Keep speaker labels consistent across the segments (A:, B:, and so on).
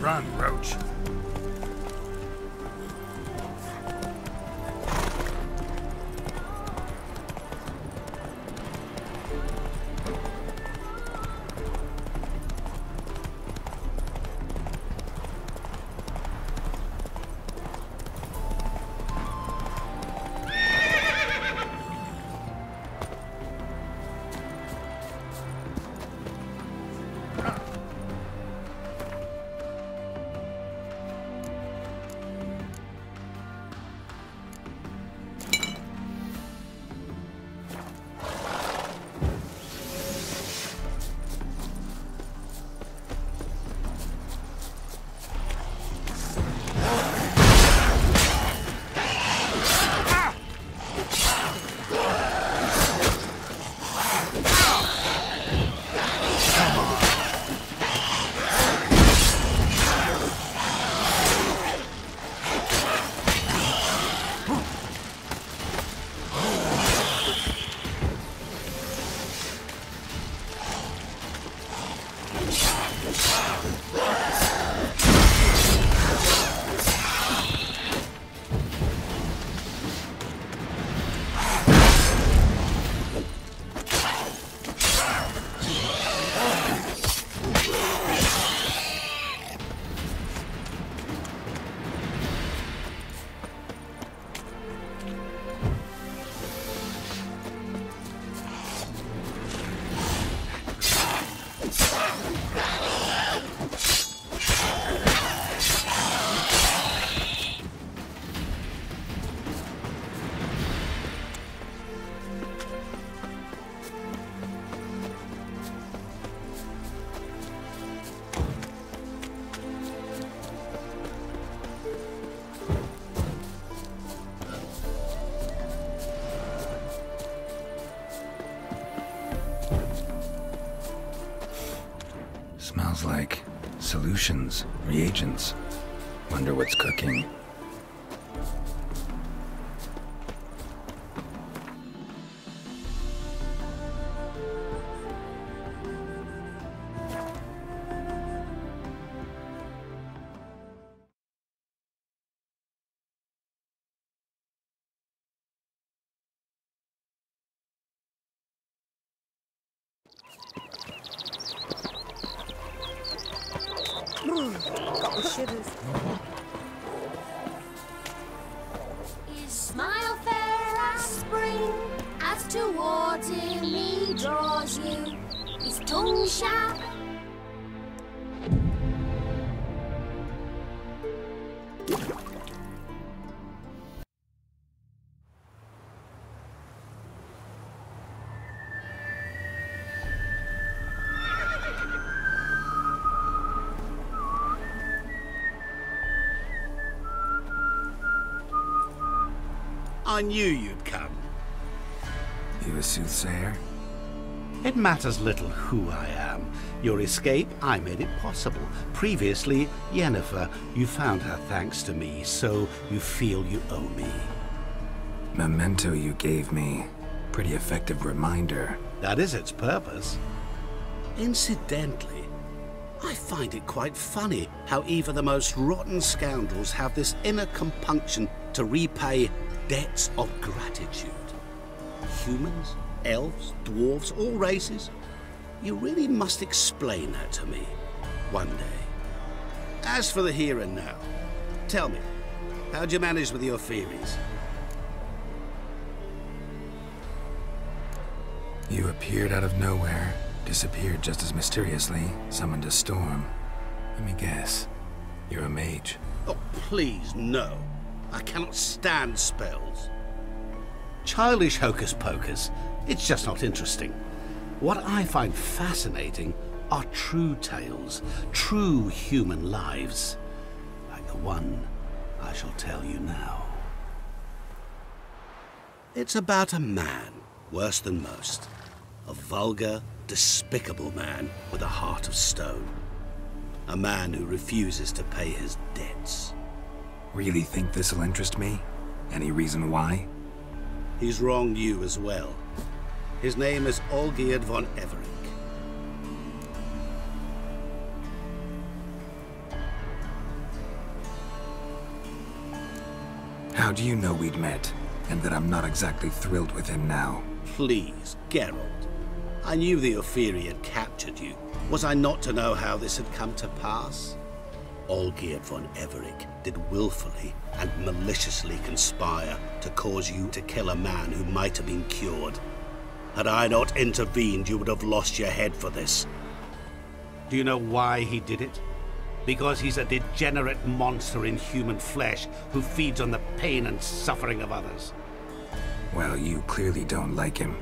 A: Run, Roach.
B: Smells like solutions, reagents. Wonder what's cooking.
C: Got the shivers.
D: His smile fair as spring, as towards him he draws you. His tongue sharp.
E: I knew you'd come.
B: You a soothsayer?
E: It matters little who I am. Your escape, I made it possible. Previously, Yennefer, you found her thanks to me, so you feel you owe me.
B: Memento you gave me. Pretty effective reminder.
E: That is its purpose. Incidentally, I find it quite funny how even the most rotten scoundrels have this inner compunction to repay debts of gratitude. Humans, elves, dwarves, all races. You really must explain that to me one day. As for the here and now, tell me, how'd you manage with your theories?
B: You appeared out of nowhere, disappeared just as mysteriously, summoned a storm. Let me guess. You're a mage.
E: Oh, please, no. I cannot stand spells. Childish hocus pocus. It's just not interesting. What I find fascinating are true tales, true human lives, like the one I shall tell you now. It's about a man, worse than most. A vulgar, despicable man with a heart of stone. A man who refuses to pay his debts.
B: Really think this'll interest me? Any reason why?
E: He's wronged you as well. His name is Olgierd von Everec.
B: How do you know we'd met, and that I'm not exactly thrilled with him now?
E: Please, Geralt. I knew the Ophiri had captured you. Was I not to know how this had come to pass? Olgierd von Everec did willfully and maliciously conspire to cause you to kill a man who might have been cured. Had I not intervened, you would have lost your head for this. Do you know why he did it? Because he's a degenerate monster in human flesh who feeds on the pain and suffering of others.
B: Well, you clearly don't like him.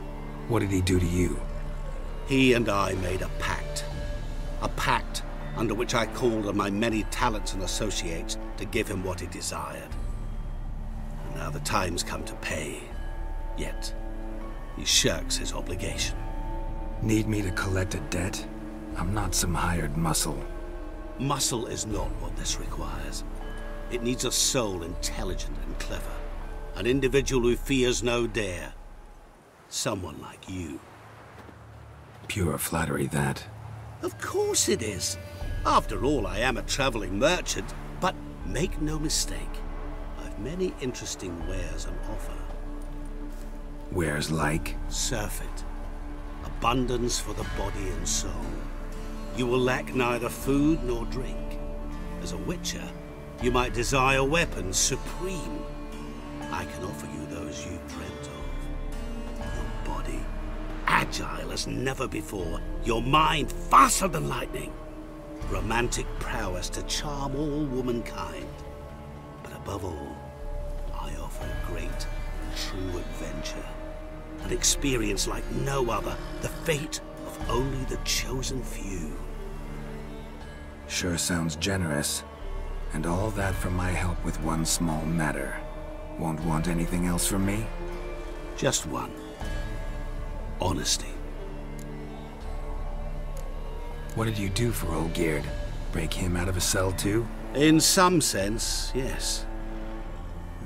B: What did he do to you?
E: He and I made a pact. A pact under which I called on my many talents and associates to give him what he desired. And now the time's come to pay. Yet, he shirks his obligation.
B: Need me to collect a debt? I'm not some hired muscle.
E: Muscle is not what this requires. It needs a soul intelligent and clever. An individual who fears no dare. Someone like you.
B: Pure flattery, that.
E: Of course it is. After all, I am a traveling merchant. But make no mistake, I've many interesting wares on offer.
B: Wares like?
E: Surfeit. Abundance for the body and soul. You will lack neither food nor drink. As a witcher, you might desire weapons supreme. I can offer you those you dreamt of. Your body, agile as never before. Your mind, faster than lightning. Romantic prowess to charm all womankind. But above all, I offer great, true adventure. An experience like no other. The fate of only the chosen few.
B: Sure sounds generous. And all that for my help with one small matter. Won't want anything else from me?
E: Just one. Honesty.
B: What did you do for Olgierd? Break him out of a cell too?
E: In some sense, yes.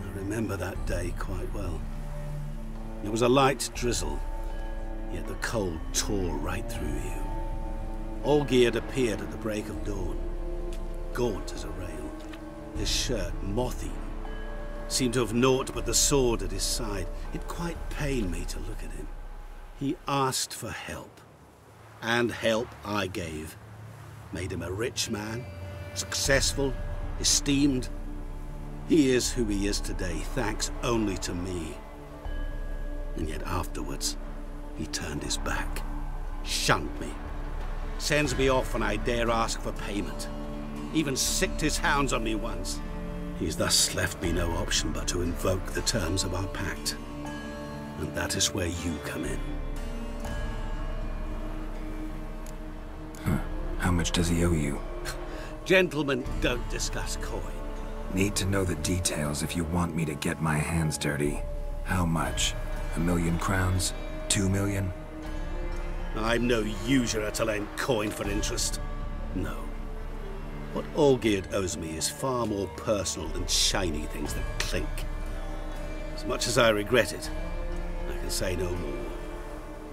E: I remember that day quite well. It was a light drizzle, yet the cold tore right through you. Olgierd appeared at the break of dawn, gaunt as a rail, his shirt moth-eaten. Seemed to have naught but the sword at his side. It quite pained me to look at him. He asked for help, and help I gave. Made him a rich man, successful, esteemed. He is who he is today, thanks only to me. And yet afterwards, he turned his back, shunned me, sends me off when I dare ask for payment. Even sicked his hounds on me once. He's thus left me no option but to invoke the terms of our pact. And that is where you come in.
B: How much does he owe you?
E: Gentlemen don't discuss coin.
B: Need to know the details if you want me to get my hands dirty. How much? 1,000,000 crowns? 2 million?
E: I'm no usurer to lend coin for interest. No. What Olgierd owes me is far more personal than shiny things that clink. As much as I regret it, I can say no more.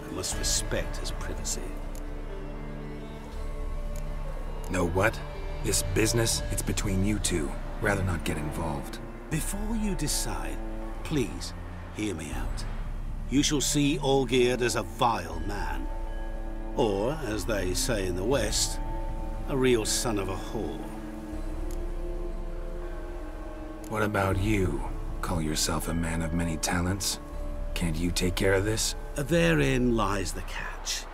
E: I must respect his privacy.
B: Know what? This business, it's between you two. Rather not get involved.
E: Before you decide, please hear me out. You shall see Olgierd as a vile man. Or, as they say in the West, a real son of a whore.
B: What about you? Call yourself a man of many talents? Can't you take care of this?
E: Therein lies the catch.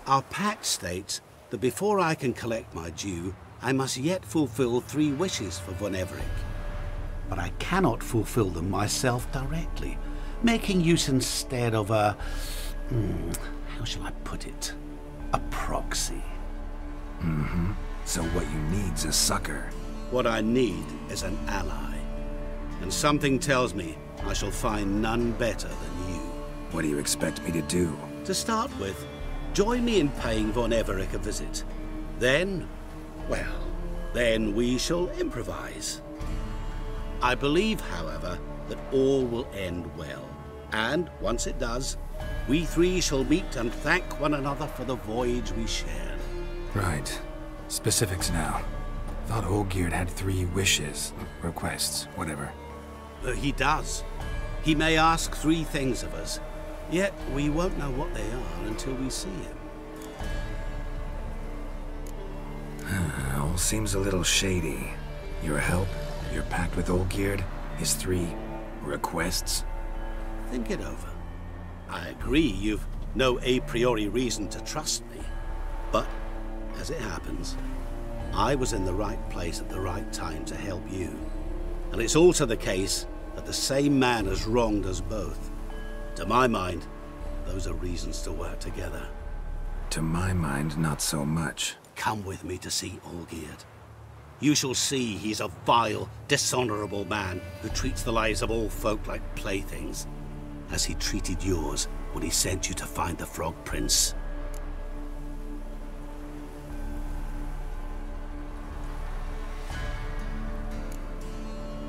E: Our pact states that before I can collect my due, I must yet fulfill 3 wishes for von Everec. But I cannot fulfill them myself directly, making use instead of a... how shall I put it? A proxy.
B: So what you need's a sucker.
E: What I need is an ally. And something tells me I shall find none better than you.
B: What do you expect me to do?
E: To start with, join me in paying von Everec a visit. Then, well, then we shall improvise. I believe, however, that all will end well. And once it does, we 3 shall meet and thank one another for the voyage we shared.
B: Right. Specifics now. Thought Olgierd had 3 wishes, requests, whatever.
E: He does. He may ask 3 things of us, yet we won't know what they are until we see him.
B: All seems a little shady. Your help, your pact with Olgierd, his 3 requests.
E: Think it over. I agree you've no a priori reason to trust me, but as it happens, I was in the right place at the right time to help you. And it's also the case that the same man has wronged us both. To my mind, those are reasons to work together.
B: To my mind, not so much.
E: Come with me to see Olgierd. You shall see he's a vile, dishonorable man who treats the lives of all folk like playthings, as he treated yours when he sent you to find the Frog Prince.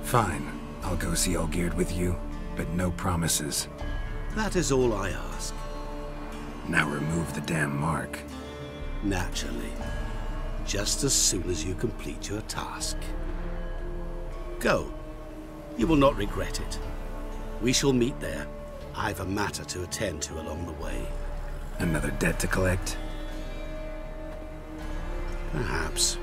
B: Fine. I'll go see Olgierd with you, but no promises.
E: That is all I ask.
B: Now remove the damn mark.
E: Naturally. Just as soon as you complete your task. Go. You will not regret it. We shall meet there. I've a matter to attend to along the way.
B: Another debt to collect?
E: Perhaps.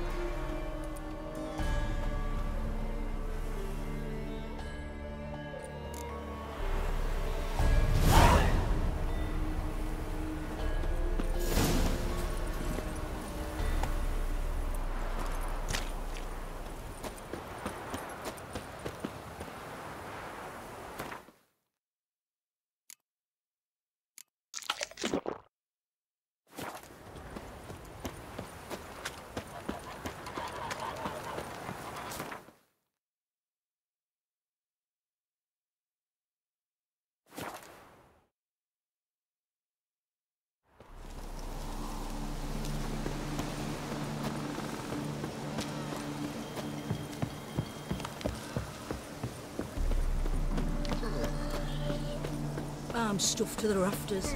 C: I'm stuffed to the rafters.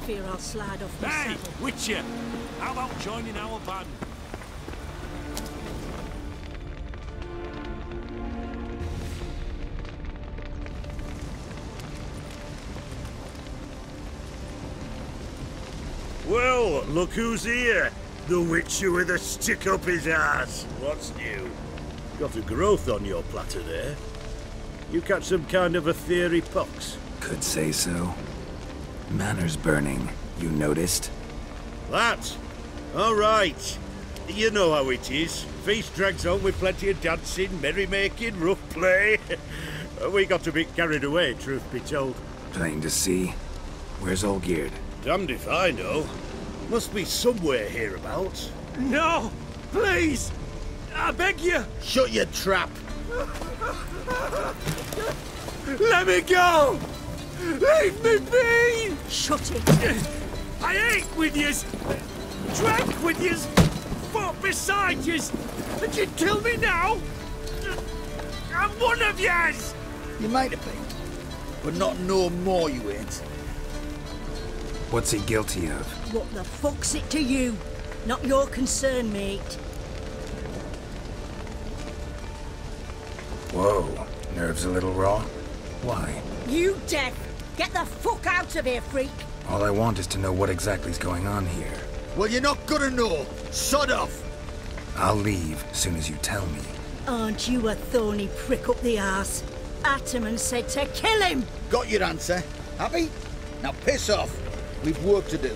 C: Fear I'll slide off my
A: Hey,
C: saddle.
A: Witcher! How about joining our band?
F: Well, look who's here. The Witcher with a stick up his ass. What's new? Got a growth on your platter there. You catch some kind of a theory pox?
B: Could say so. Manor's burning, you noticed?
F: That? All right. You know how it is. Feast drags on with plenty of dancing, merrymaking, rough play. We got a bit carried away, truth be told.
B: Plain to see. Where's Olgierd?
F: Damned if I know. Must be somewhere hereabouts.
A: No! Please! I beg you!
F: Shut your trap!
A: Let me go! Leave me be!
C: Shut it!
A: I ate with yous! Drank with yous! Fought beside yous! And you'd kill me now? I'm one of yous!
G: You might have been, but not no more you ain't.
B: What's he guilty of?
C: What the fuck's it to you? Not your concern, mate.
B: Whoa, nerves a little raw? Why?
C: You deaf! Get the fuck out of here, freak!
B: All I want is to know what exactly's going on here.
G: Well, you're not gonna know. Sod off.
B: I'll leave as soon as you tell me.
C: Aren't you a thorny prick up the arse? Ataman said to kill him!
G: Got your answer. Happy? Now piss off. We've work to do.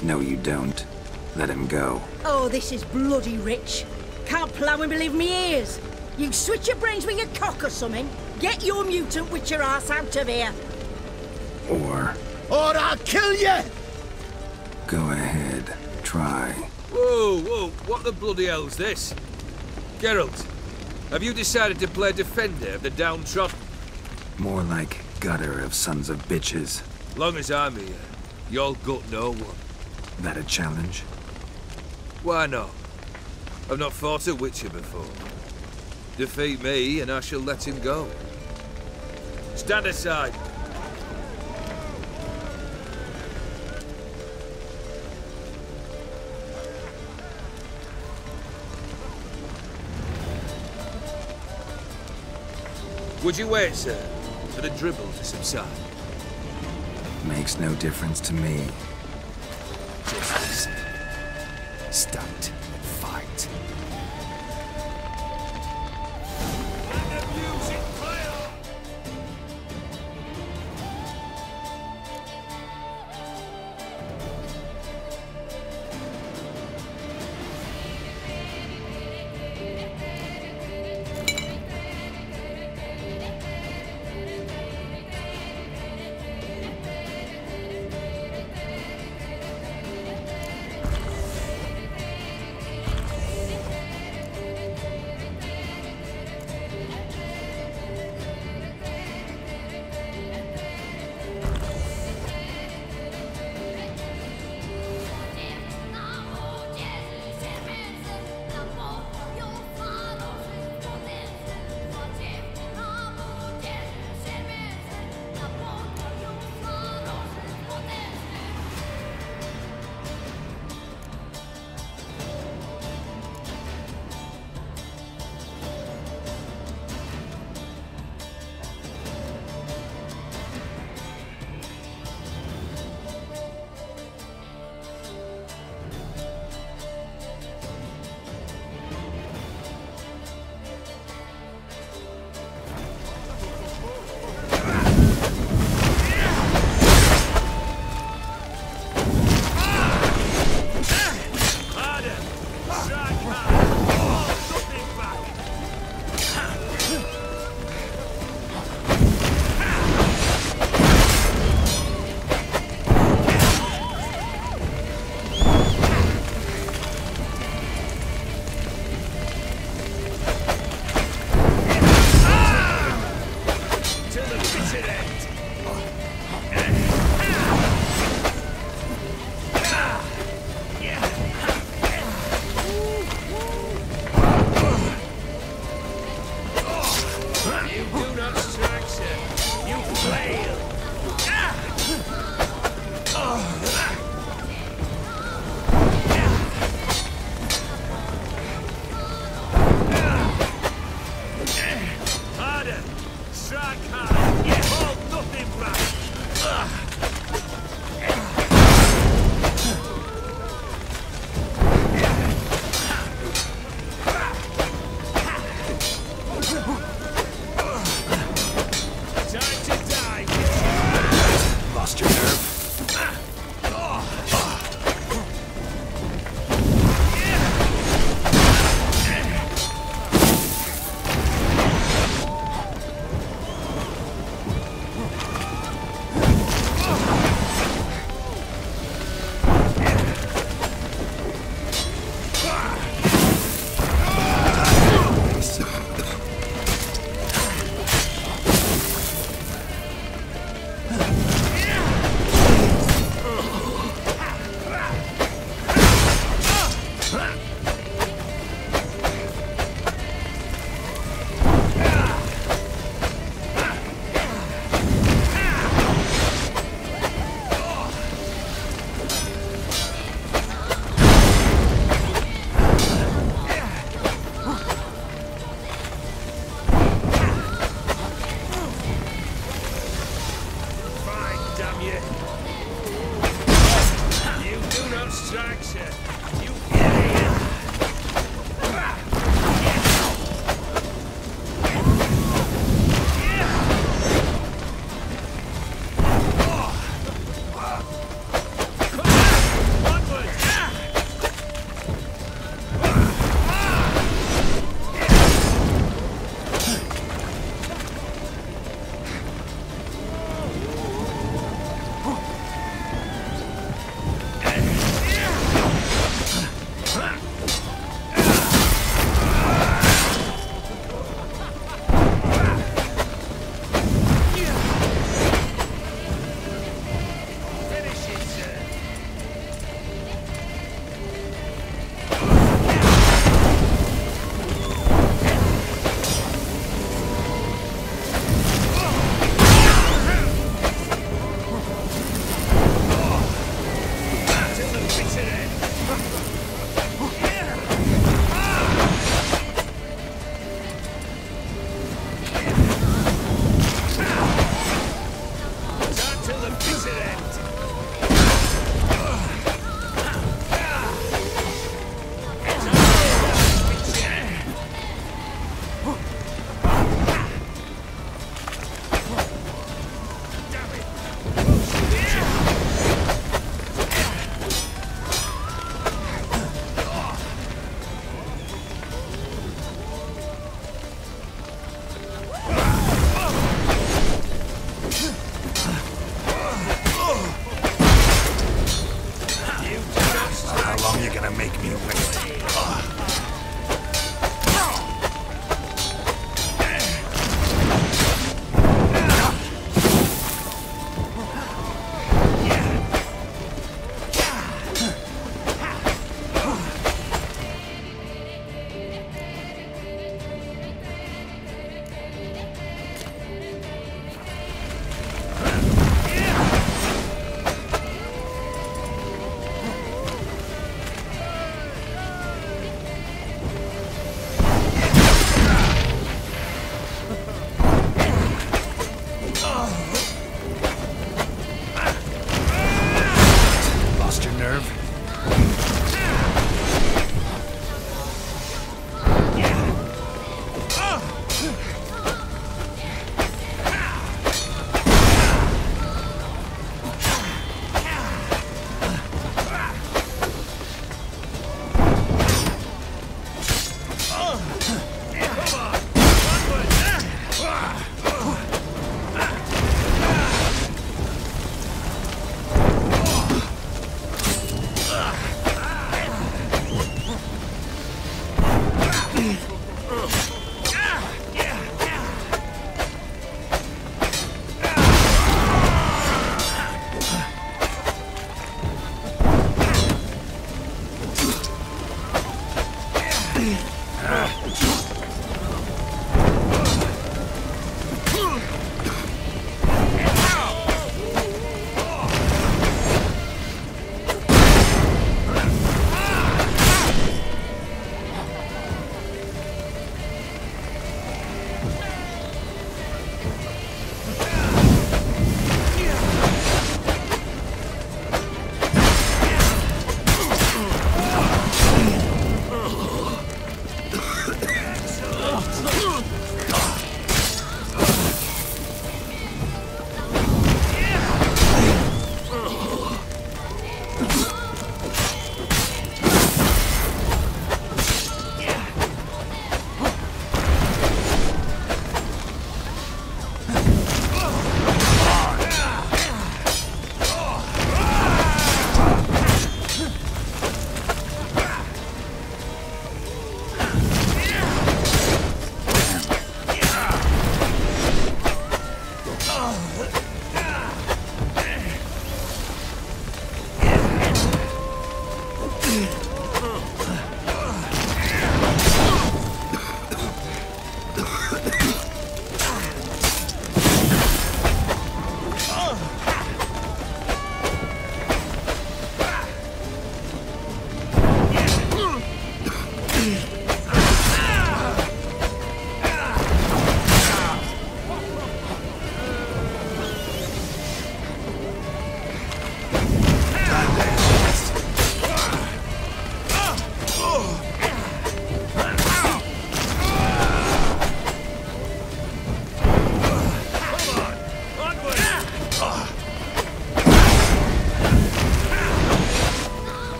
B: No, you don't. Let him go.
C: Oh, this is bloody rich. Can't plough and believe me ears. You switch your brains with your cock or something. Get your mutant witcher ass out of here.
B: Or
G: Or I'll kill you!
B: go ahead, try.
H: Whoa, whoa, what the bloody hell's this? Geralt, have you decided to play defender of the downtrodden?
B: More like gutter of sons of bitches.
H: Long as I'm here, you'll gut no one.
B: That a challenge?
H: Why not? I've not fought a Witcher before. Defeat me and I shall let him go. Stand aside. Would you wait, sir, for the dribble to subside?
B: Makes no difference to me.
H: Just listen. Stand and fight.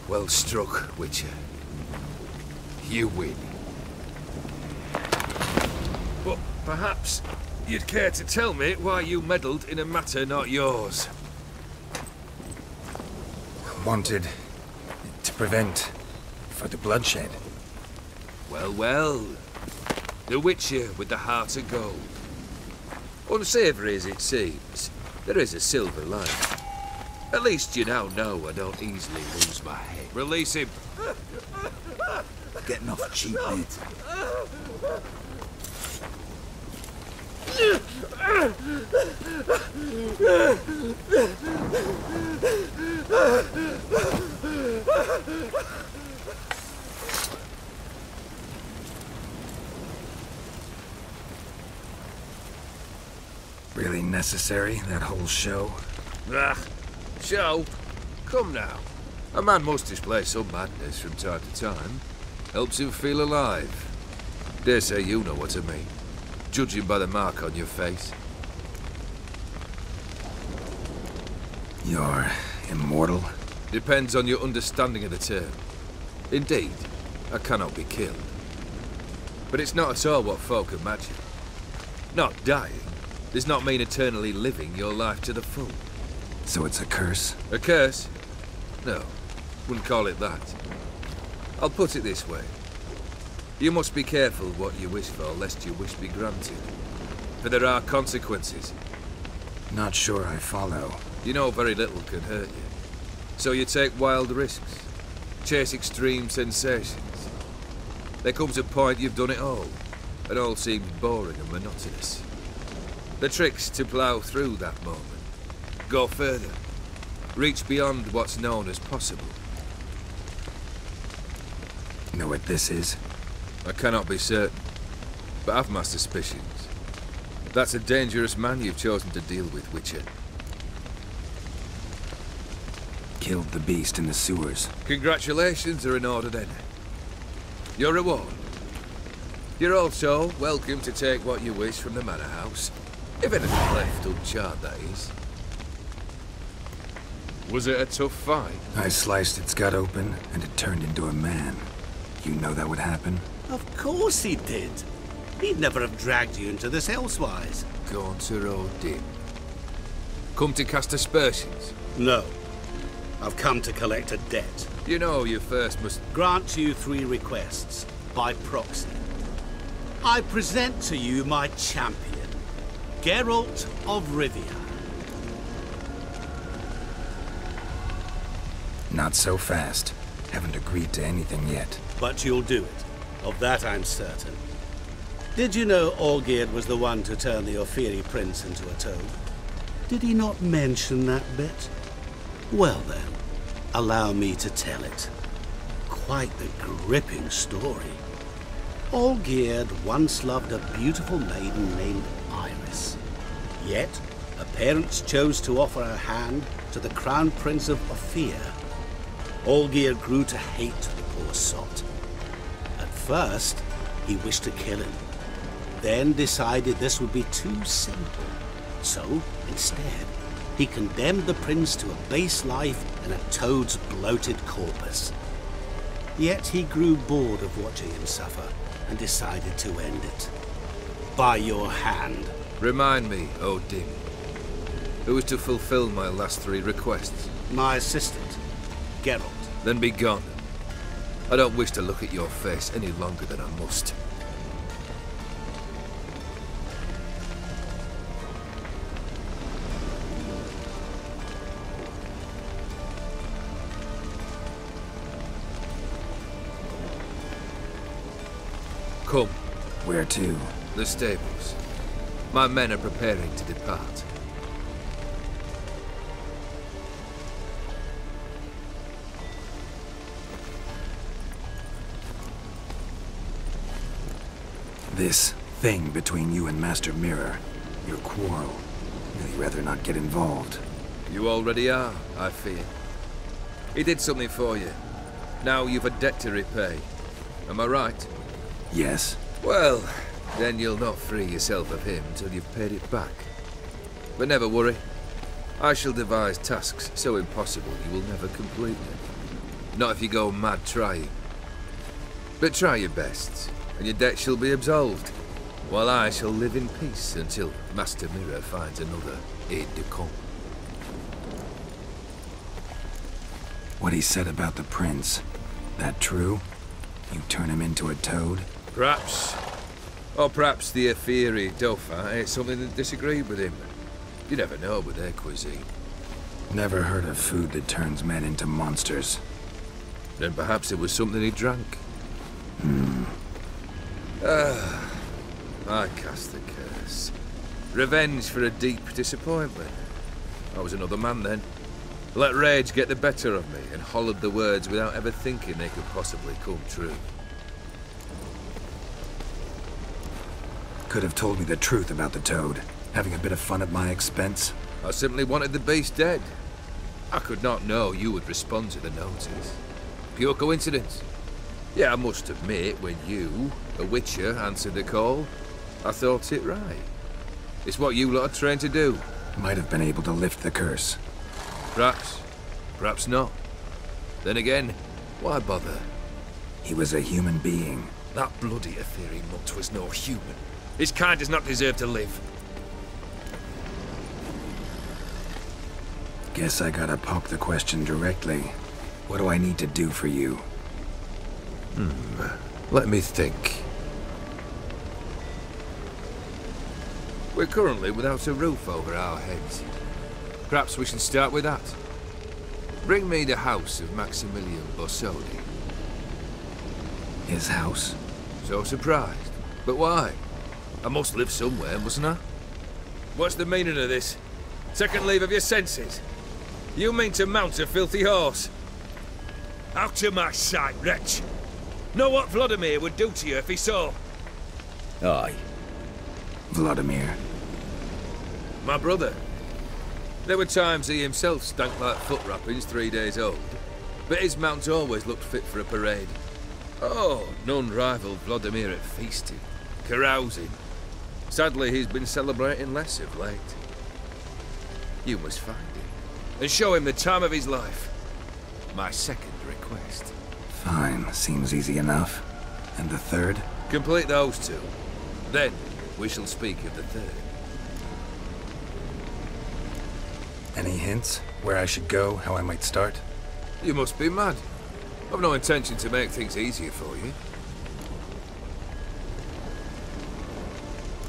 H: Well struck, Witcher. You win. But perhaps you'd care to tell me why you meddled in a matter not yours.
B: Wanted to prevent further bloodshed.
H: Well, well. The Witcher with the heart of gold. Unsavoury as it seems, there is a silver lining. At least you now know I don't easily lose my head. Release him.
G: Getting off cheap, mate.
B: Really necessary, that whole show?
H: Ah, show? Come now. A man must display some madness from time to time. Helps him feel alive. Dare say you know what I mean. Judging by the mark on your face.
B: You're immortal?
H: Depends on your understanding of the term. Indeed, I cannot be killed. But it's not at all what folk imagine. Not dying does not mean eternally living your life to the full.
B: So it's a curse?
H: A curse? No, wouldn't call it that. I'll put it this way. You must be careful what you wish for, lest your wish be granted. For there are consequences.
B: Not sure I follow.
H: You know very little can hurt you. So you take wild risks. Chase extreme sensations. There comes a point you've done it all, and all seems boring and monotonous. The trick's to plough through that moment. Go further. Reach beyond what's known as possible.
B: Know what this is?
H: I cannot be certain, but I've my suspicions. That's a dangerous man you've chosen to deal with, Witcher.
B: Killed the beast in the sewers.
H: Congratulations are in order then. Your reward. You're also welcome to take what you wish from the manor house. If anything left uncharred, that is. Was it a tough fight?
B: I sliced its gut open, and it turned into a man. You know that would happen?
E: Of course he did. He'd never have dragged you into this elsewise.
H: Gaunter O'Dim. Come to cast aspersions?
E: No. I've come to collect a debt.
H: You know you first must...
E: Grant you 3 requests, by proxy. I present to you my champion, Geralt of Rivia.
B: Not so fast. Haven't agreed to anything yet.
E: But you'll do it. Of that I'm certain. Did you know Olgierd was the one to turn the Ophiri prince into a toad? Did he not mention that bit? Well then, allow me to tell it. Quite the gripping story. Olgierd once loved a beautiful maiden named Iris. Yet, her parents chose to offer her hand to the Crown Prince of Ophir. Olgierd grew to hate the poor sot. At first, he wished to kill him, then decided this would be too simple. So, instead, he condemned the prince to a base life in a toad's bloated corpus. Yet he grew bored of watching him suffer and decided to end it. By your hand.
H: Remind me, O'Dim. Who is to fulfill my last 3 requests?
E: My assistant, Geralt.
H: Then be gone. I don't wish to look at your face any longer than I must. Come.
B: Where to?
H: The stables. My men are preparing to depart.
B: This thing between you and Master Mirror, your quarrel. Really rather not get involved.
H: You already are, I fear. He did something for you. Now you've a debt to repay. Am I right?
B: Yes.
H: Well, then you'll not free yourself of him till you've paid it back. But never worry. I shall devise tasks so impossible you will never complete them. Not if you go mad trying. But try your best, and your debt shall be absolved, while I shall live in peace until Master Mirror finds another aide-de-camp.
B: What he said about the prince, that true? You turn him into a toad?
H: Perhaps. Or perhaps the Aetheri Dauphin ate something that disagreed with him. You never know with their cuisine.
B: Never heard of food that turns men into monsters.
H: Then perhaps it was something he drank. I cast the curse. Revenge for a deep disappointment. I was another man then. Let rage get the better of me and hollered the words without ever thinking they could possibly come true.
B: Could have told me the truth about the toad, having a bit of fun at my expense.
H: I simply wanted the beast dead. I could not know you would respond to the notice. Pure coincidence. Yeah, I must admit, when you, a witcher, answered the call, I thought it right. It's what you lot are trained to do.
B: Might have been able to lift the curse.
H: Perhaps. Perhaps not. Then again, why bother?
B: He was a human being.
H: That bloody Aetheri mutt was no human. His kind does not deserve to live.
B: Guess I gotta poke the question directly. What do I need to do for you?
H: Let me think. We're currently without a roof over our heads. Perhaps we should start with that. Bring me the house of Maximilian Borsodi.
B: His house?
H: So surprised. But why? I must live somewhere, mustn't I? What's the meaning of this? Second leave of your senses? You mean to mount a filthy horse? Out of my sight, wretch! Know what Vladimir would do to you if he saw?
G: Aye.
B: Vladimir.
H: My brother. There were times he himself stank like foot wrappings 3 days old, but his mount always looked fit for a parade. Oh, none rivaled Vladimir at feasting, carousing. Sadly, he's been celebrating less of late. You must find him, and show him the time of his life. My second request.
B: Fine, seems easy enough. And the third?
H: Complete those two. Then, we shall speak of the third.
B: Any hints? Where I should go? How I might start?
H: You must be mad. I've no intention to make things easier for you.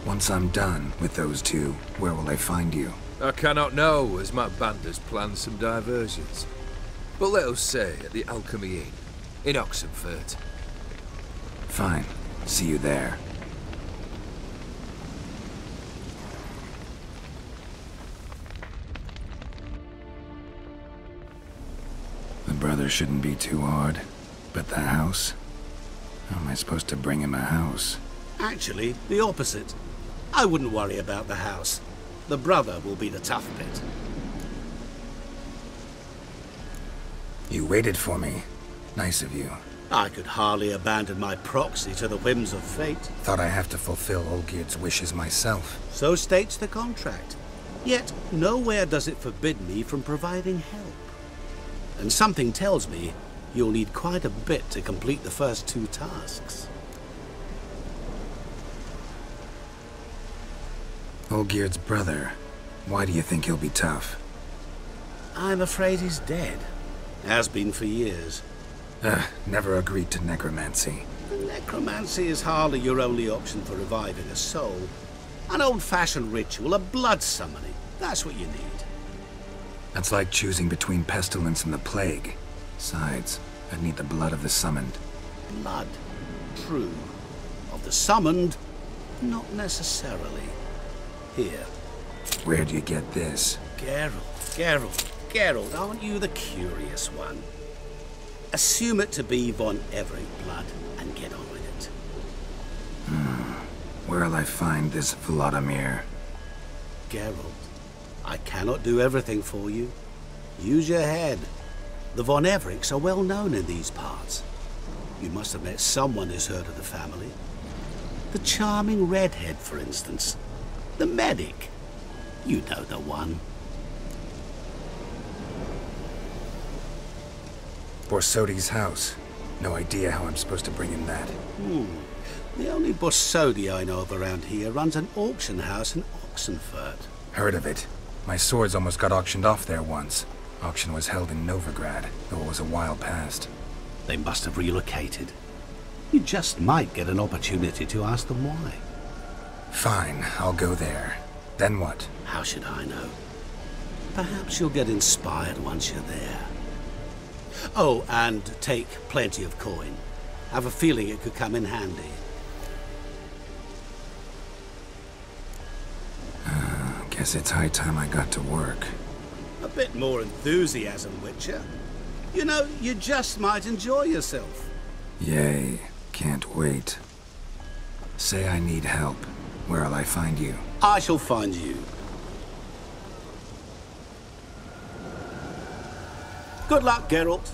B: Once I'm done with those two, where will I find you?
H: I cannot know, as my band has planned some diversions. But let us say at the Alchemy Inn, in Oxenfurt.
B: Fine. See you there. The brother shouldn't be too hard. But the house? How am I supposed to bring him a house?
E: Actually, the opposite. I wouldn't worry about the house. The brother will be the tough bit.
B: You waited for me. Nice of you.
E: I could hardly abandon my proxy to the whims of fate.
B: Thought I have to fulfill Olgierd's wishes myself.
E: So states the contract. Yet, nowhere does it forbid me from providing help. And something tells me you'll need quite a bit to complete the first 2 tasks.
B: Olgierd's brother. Why do you think he'll be tough?
E: I'm afraid he's dead. Has been for years.
B: Never agreed to necromancy.
E: Necromancy is hardly your only option for reviving a soul. An old-fashioned ritual, a blood summoning. That's what you need.
B: That's like choosing between pestilence and the plague. Besides, I'd need the blood of the summoned.
E: Blood. True. Of the summoned, not necessarily. Here.
B: Where do you get this?
E: Geralt, aren't you the curious one? Assume it to be Von Everett blood and get on with it.
B: Where'll I find this Vladimir?
E: Geralt, I cannot do everything for you. Use your head. The Von Evericks are well known in these parts. You must have met someone who's heard of the family. The charming redhead, for instance. The medic. You know the one.
B: Borsodi's house. No idea how I'm supposed to bring in that.
E: The only Borsodi I know of around here runs an auction house in Oxenfurt.
B: Heard of it. My swords almost got auctioned off there once. Auction was held in Novigrad, though it was a while past.
E: They must have relocated. You just might get an opportunity to ask them why.
B: Fine, I'll go there. Then what?
E: How should I know? Perhaps you'll get inspired once you're there. Oh, and take plenty of coin. I have a feeling it could come in handy.
B: Guess it's high time I got to work.
E: A bit more enthusiasm, Witcher. You know, you just might enjoy yourself.
B: Yay. Can't wait. Say I need help. Where'll I find you?
E: I shall find you. Good luck, Geralt.